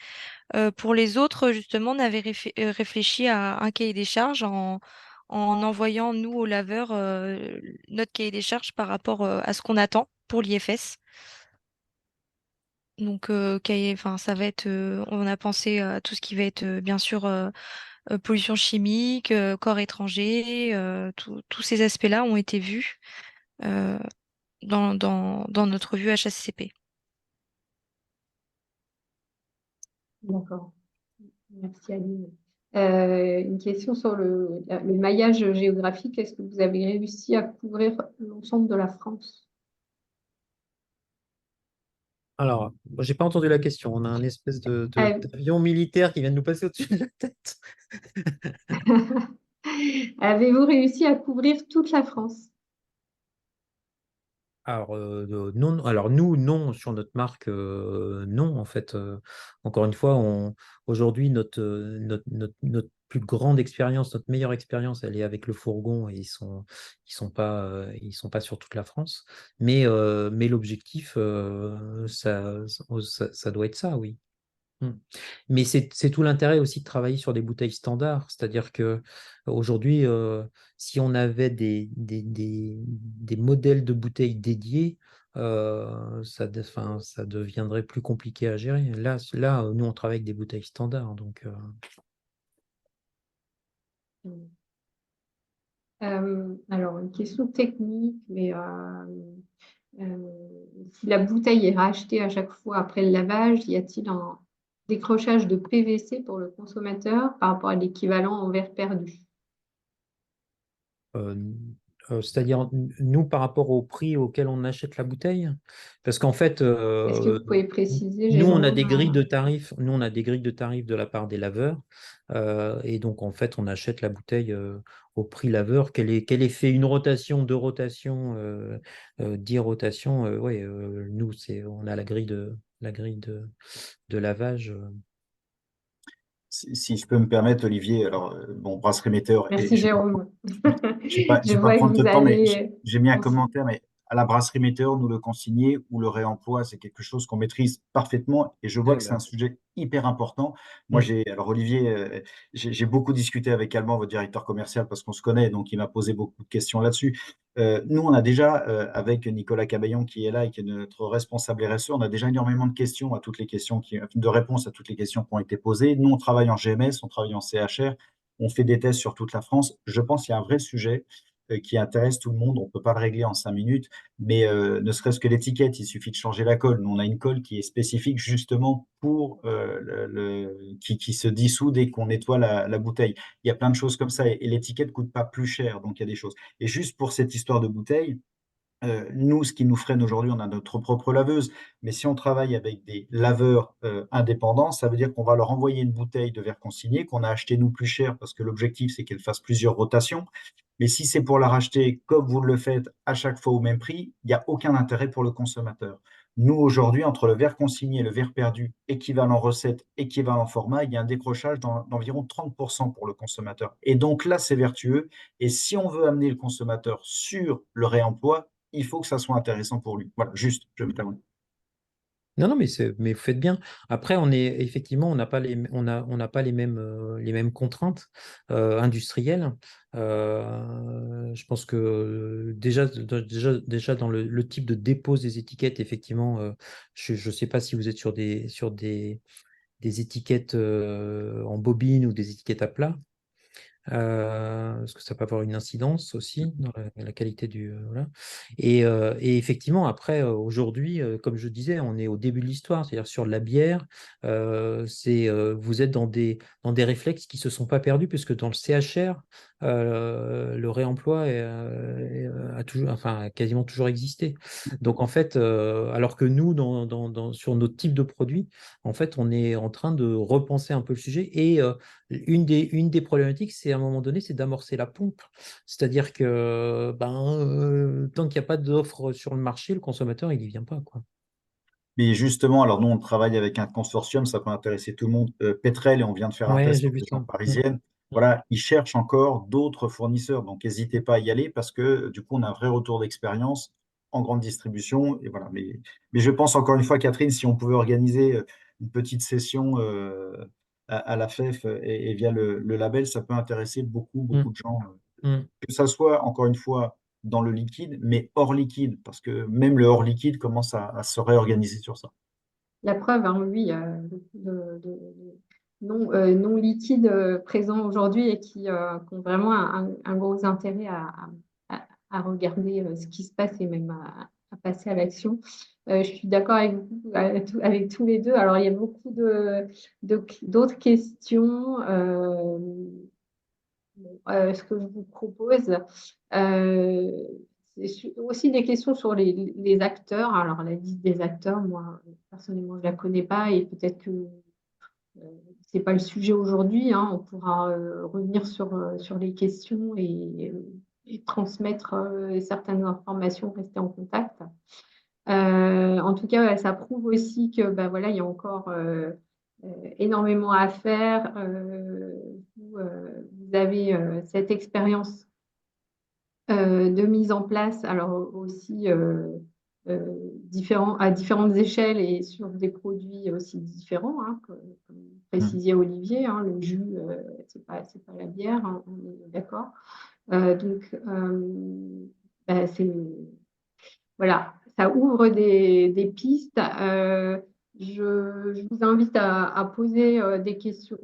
Pour les autres, justement, on avait réfléchi à un cahier des charges en envoyant, nous, aux laveurs, notre cahier des charges par rapport à ce qu'on attend pour l'IFS. Donc, enfin, ça va être, on a pensé à tout ce qui va être, bien sûr, pollution chimique, corps étranger, tous ces aspects-là ont été vus euh, dans notre revue HACCP.
D'accord. Merci Aline. Une question sur le maillage géographique. Est-ce que vous avez réussi à couvrir l'ensemble de la France?
alors, j'ai pas entendu la question. On a un espèce
Euh,
d'avion militaire qui vient de nous passer au-dessus de la tête.
Avez-vous réussi à couvrir toute la France?
Non, alors nous, non, sur notre marque, non, en fait. Encore une fois, aujourd'hui, notre plus grande expérience, notre meilleure expérience, elle est avec le fourgon et ils sont pas sur toute la France. Mais l'objectif, ça doit être ça, oui. Mm. Mais c'est tout l'intérêt aussi de travailler sur des bouteilles standards. C'est-à-dire que aujourd'hui, si on avait des modèles de bouteilles dédiés, enfin, ça deviendrait plus compliqué à gérer. Là, nous, on travaille avec des bouteilles standards. Donc,
Alors, une question technique, mais si la bouteille est rachetée à chaque fois après le lavage, y a-t-il un décrochage de PVC pour le consommateur par rapport à l'équivalent en verre perdu?
Euh, c'est-à-dire, nous, par rapport au prix auquel on achète la bouteille, parce qu'en fait,
Est-ce que vous pouvez préciser? J'ai
nous, on a
vraiment
des
pas.
grilles de tarifs. Nous, on a des grilles de tarifs de la part des laveurs. Et donc, en fait, on achète la bouteille au prix laveur. Qu'elle ait fait une rotation, deux rotations, 10 rotations, ouais, nous, on a la grille de lavage.
Si je peux me permettre, Olivier, alors, bon, Brasserie Météor, et
Merci, Jérôme.
je
Je
vais pas
vois que
prendre tout
vous
le temps, mais
allez.
j'ai mis un commentaire, mais à la Brasserie Météor, nous, le consigner ou le réemploi, c'est quelque chose qu'on maîtrise parfaitement, et je vois
Ouais,
que c'est un sujet hyper important. Moi,
Mm.
alors Olivier, j'ai beaucoup discuté avec Alban, votre directeur commercial, parce qu'on se connaît, donc il m'a posé beaucoup de questions là-dessus. Nous, on a déjà, avec Nicolas Cabayon qui est là et qui est notre responsable RSE, on a déjà énormément de questions à toutes les questions de réponses à toutes les questions qui ont été posées. Nous, on travaille en GMS, on travaille en CHR, on fait des tests sur toute la France. Je pense qu'il y a un vrai sujet qui intéresse tout le monde. On ne peut pas le régler en 5 minutes, mais ne serait-ce que l'étiquette, il suffit de changer la colle. Nous, on a une colle qui est spécifique justement pour qui se dissout dès qu'on nettoie la bouteille. Il y a plein de choses comme ça et l'étiquette ne coûte pas plus cher, donc il y a des choses. Et juste pour cette histoire de bouteille, nous, ce qui nous freine aujourd'hui, on a notre propre laveuse, mais si on travaille avec des laveurs indépendants, ça veut dire qu'on va leur envoyer une bouteille de verre consigné qu'on a acheté nous plus cher parce que l'objectif, c'est qu'elle fasse plusieurs rotations. Mais si c'est pour la racheter comme vous le faites à chaque fois au même prix, il n'y a aucun intérêt pour le consommateur. Nous, aujourd'hui, entre le verre consigné et le verre perdu, équivalent recette, équivalent format, il y a un décrochage d'environ 30% pour le consommateur. Et donc là, c'est vertueux. Et si on veut amener le consommateur sur le réemploi, il faut que ça soit intéressant pour lui. Voilà, juste, je me termine.
Non, non, mais vous faites bien. Après, effectivement, on n'a pas les mêmes contraintes industrielles. Je pense que déjà dans le type de dépose des étiquettes, effectivement, je ne sais pas si vous êtes sur des étiquettes en bobine ou des étiquettes à plat. Parce que ça peut avoir une incidence aussi dans la qualité voilà. Et effectivement, après, aujourd'hui, comme je disais, on est au début de l'histoire, c'est-à-dire sur la bière, vous êtes dans des réflexes qui ne se sont pas perdus, puisque dans le CHR, le réemploi a toujours, enfin, a quasiment toujours existé. Donc, en fait, alors que nous, sur notre type de produit, en fait, on est en train de repenser un peu le sujet. Et une des problématiques, c'est à un moment donné, c'est d'amorcer la pompe. C'est-à-dire que tant qu'il n'y a pas d'offre sur le marché, le consommateur, il n'y vient pas, quoi.
Mais justement, alors nous, on travaille avec un consortium, ça peut intéresser tout le monde. Petrel, et on vient de faire un
Ouais,
test
j'ai
en
vu
région
ça.
parisienne. Voilà, ils cherchent encore d'autres fournisseurs. Donc, n'hésitez pas à y aller parce que du coup, on a un vrai retour d'expérience en grande distribution. Et voilà. Mais je pense encore une fois, Catherine, si on pouvait organiser une petite session à la FEF et via le label, ça peut intéresser beaucoup,
Mm,
beaucoup de gens.
mm.
Que ça soit, encore une fois, dans le liquide, mais hors liquide, parce que même le hors liquide commence à se réorganiser sur ça.
La preuve, hein, oui, beaucoup non liquides présents aujourd'hui et qui ont vraiment un gros intérêt à regarder ce qui se passe et même à passer à l'action. Je suis d'accord avec vous, avec tous les deux. Alors, il y a beaucoup d'autres questions. Ce que je vous propose, c'est aussi des questions sur les acteurs. Alors, la liste des acteurs, moi, personnellement, je ne la connais pas et peut-être que ce n'est pas le sujet aujourd'hui, hein. On pourra revenir sur les questions et transmettre certaines informations, rester en contact. En tout cas, ouais, ça prouve aussi que voilà, il y a encore énormément à faire. Vous avez cette expérience de mise en place, alors aussi à différentes échelles et sur des produits aussi différents, hein, comme précisait Olivier, hein, le jus, c'est pas la bière, hein, on est d'accord. Donc, bah, voilà, ça ouvre des pistes. Je vous invite à poser des questions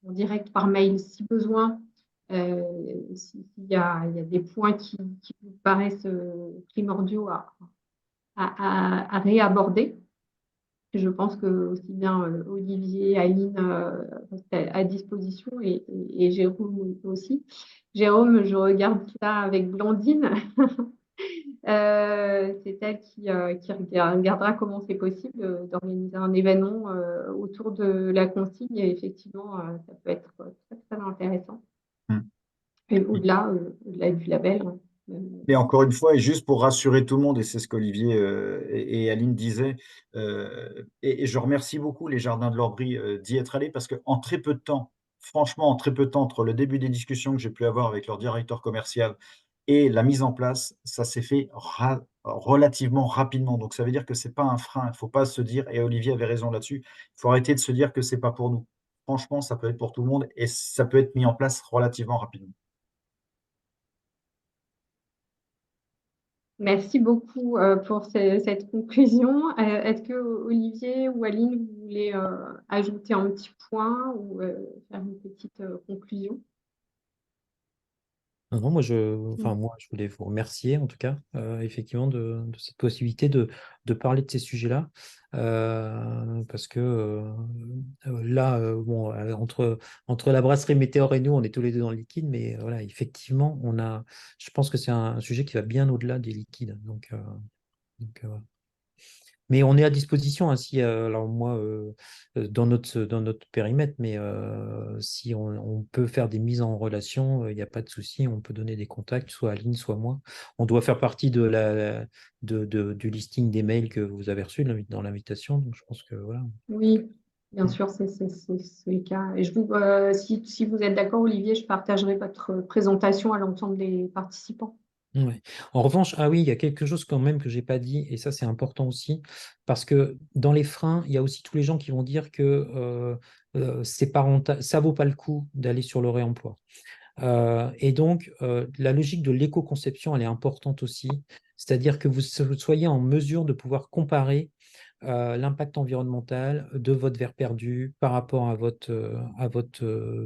en direct par mail si besoin. S'il il y a des points qui vous paraissent primordiaux à réaborder. Je pense que aussi bien Olivier, Aline restent à disposition et Jérôme aussi. Jérôme, je regarde ça avec Blandine. C'est elle qui regardera comment c'est possible d'organiser un événement autour de la consigne. Et effectivement, ça peut être très, très intéressant. Et au-delà du label.
Mais encore une fois, et juste pour rassurer tout le monde, et c'est ce qu'Olivier et Aline disaient, et je remercie beaucoup les Jardins de l'Orberie d'y être allés parce qu'en très peu de temps, franchement, en très peu de temps, entre le début des discussions que j'ai pu avoir avec leur directeur commercial et la mise en place, ça s'est fait relativement rapidement. Donc ça veut dire que c'est pas un frein. Il ne faut pas se dire, et Olivier avait raison là-dessus, il faut arrêter de se dire que c'est pas pour nous. Franchement, ça peut être pour tout le monde et ça peut être mis en place relativement rapidement.
Merci beaucoup pour cette conclusion. Est-ce que Olivier ou Aline, vous voulez ajouter un petit point ou faire une petite conclusion?
Non, moi, je voulais vous remercier, en tout cas, effectivement, de cette possibilité de parler de ces sujets-là. Parce que là, bon, entre la brasserie Météor et nous, on est tous les deux dans le liquide, mais voilà, effectivement, je pense que c'est un sujet qui va bien au-delà des liquides. Voilà. Mais on est à disposition, hein, si, alors moi, dans notre périmètre, mais si on peut faire des mises en relation, il n'y a pas de souci, on peut donner des contacts, soit Aline, soit moi. On doit faire partie du listing des mails que vous avez reçus dans l'invitation, donc je pense que voilà.
Oui, bien sûr, c'est le cas. Et si vous êtes d'accord, Olivier, je partagerai votre présentation à l'ensemble des participants.
Ouais. En revanche, ah oui, il y a quelque chose quand même que j'ai pas dit, et ça c'est important aussi, parce que dans les freins, il y a aussi tous les gens qui vont dire que c'est pas rentable, ça vaut pas le coup d'aller sur le réemploi. Et donc, la logique de l'éco-conception, elle est importante aussi, c'est-à-dire que vous soyez en mesure de pouvoir comparer l'impact environnemental de votre verre perdu par rapport à votre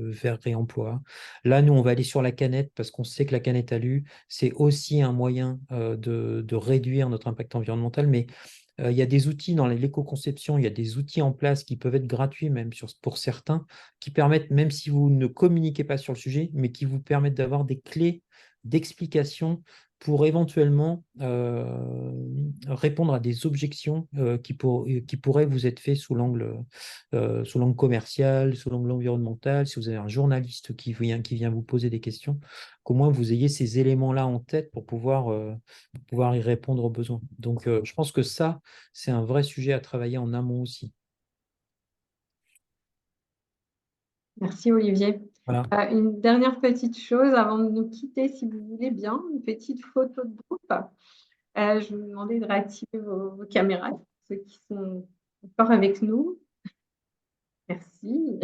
verre réemploi. Là, nous, on va aller sur la canette parce qu'on sait que la canette alu, c'est aussi un moyen de réduire notre impact environnemental, mais il y a des outils dans l'éco-conception, il y a des outils en place qui peuvent être gratuits même pour certains, qui permettent, même si vous ne communiquez pas sur le sujet, mais qui vous permettent d'avoir des clés d'explication pour éventuellement répondre à des objections qui pourraient vous être faites sous l'angle commercial, sous l'angle environnemental. Si vous avez un journaliste qui vient vous poser des questions, qu'au moins vous ayez ces éléments-là en tête pour pouvoir y répondre aux besoins. Donc, je pense que ça, c'est un vrai sujet à travailler en amont aussi.
Merci, Olivier.
Voilà.
Une dernière petite chose avant de nous quitter, si vous voulez bien, une petite photo de groupe. Je vais vous demander de réactiver vos caméras, ceux qui sont encore avec nous. Merci.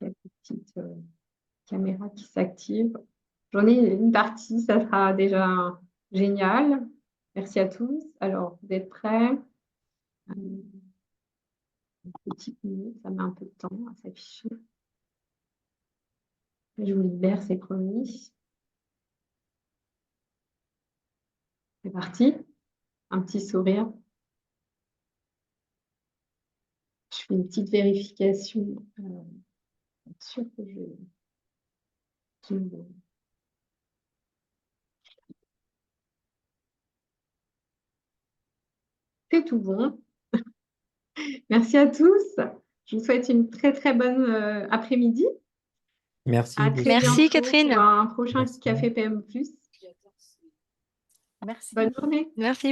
La petite caméra qui s'active. J'en ai une partie, ça sera déjà génial. Merci à tous. Alors, vous êtes prêts? Une petite minute, ça met un peu de temps à s'afficher. Je vous libère, c'est promis. C'est parti. Un petit sourire. Je fais une petite vérification. Être sûr que c'est tout bon. Merci à tous. Je vous souhaite une très très bonne après-midi.
Merci.
À très
Merci,
bientôt
Catherine.
pour un prochain
Merci.
Café PM+.
Merci.
Bonne journée.
Merci.